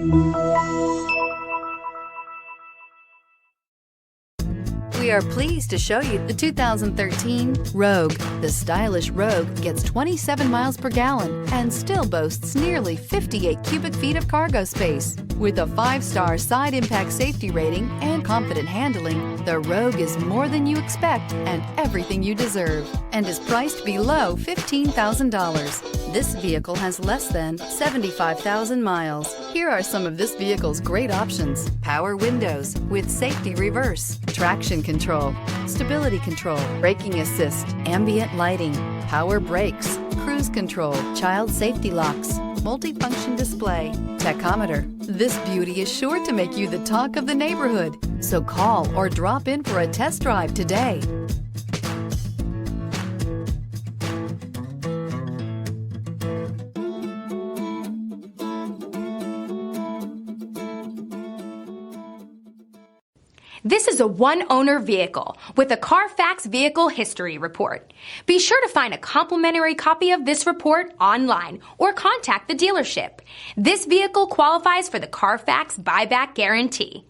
We are pleased to show you the 2013 Rogue. The stylish Rogue gets 27 miles per gallon and still boasts nearly 58 cubic feet of cargo space. With a 5-star side impact safety rating and confident handling, the Rogue is more than you expect and everything you deserve, and is priced below $15,000. This vehicle has less than 75,000 miles. Here are some of this vehicle's great options: power windows with safety reverse, traction control, stability control, braking assist, ambient lighting, power brakes, cruise control, child safety locks, multifunction display, tachometer. This beauty is sure to make you the talk of the neighborhood. So call or drop in for a test drive today. This is a one-owner vehicle with a Carfax Vehicle History Report. Be sure to find a complimentary copy of this report online or contact the dealership. This vehicle qualifies for the Carfax Buyback Guarantee.